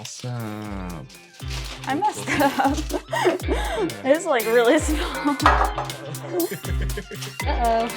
Awesome. I messed it up. It's like really small. Uh-oh.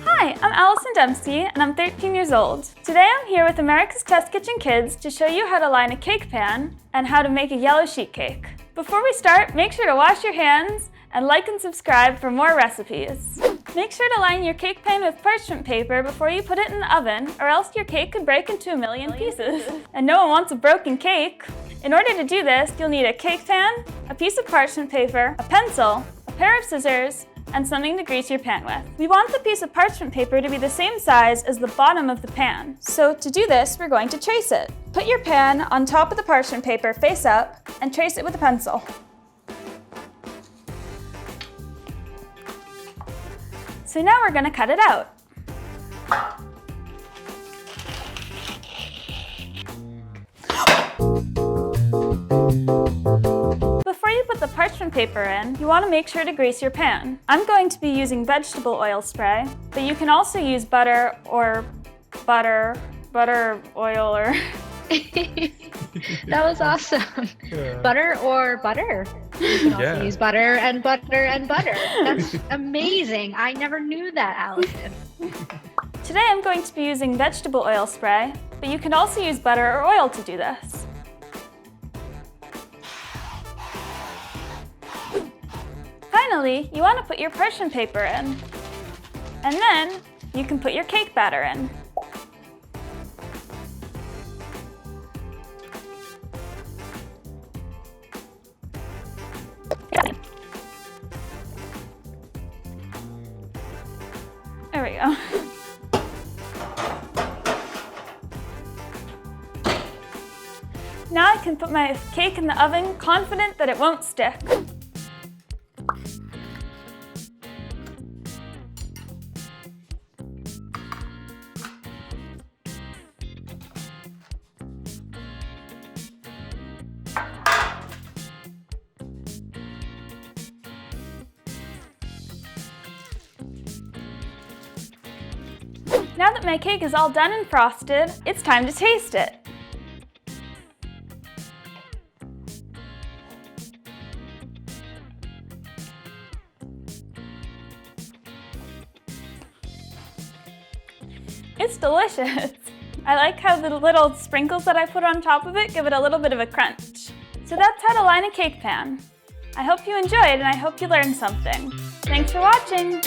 Hi, I'm Alison Dempsey, and I'm 13 years old. Today I'm here with America's Test Kitchen Kids to show you how to line a cake pan and how to make a yellow sheet cake. Before we start, make sure to wash your hands and like and subscribe for more recipes. Make sure to line your cake pan with parchment paper before you put it in the oven, or else your cake could break into a million pieces. And no one wants a broken cake. In order to do this, you'll need a cake pan, a piece of parchment paper, a pencil, a pair of scissors, and something to grease your pan with. We want the piece of parchment paper to be the same size as the bottom of the pan. So to do this, we're going to trace it. Put your pan on top of the parchment paper face up and trace it with a pencil. So now we're going to cut it out. Before you put the parchment paper in, you want to make sure to grease your pan. I'm going to be using vegetable oil spray, but you can also use butter or butter oil or... That was awesome. Yeah. Butter or butter. You can also use butter and butter and butter. That's amazing. I never knew that, Alison. Today I'm going to be using vegetable oil spray, but you can also use butter or oil to do this. Finally, you want to put your parchment paper in. And then you can put your cake batter in. There we go. Now I can put my cake in the oven, confident that it won't stick. Now that my cake is all done and frosted, it's time to taste it. It's delicious. I like how the little sprinkles that I put on top of it give it a little bit of a crunch. So that's how to line a cake pan. I hope you enjoyed and I hope you learned something. Thanks for watching.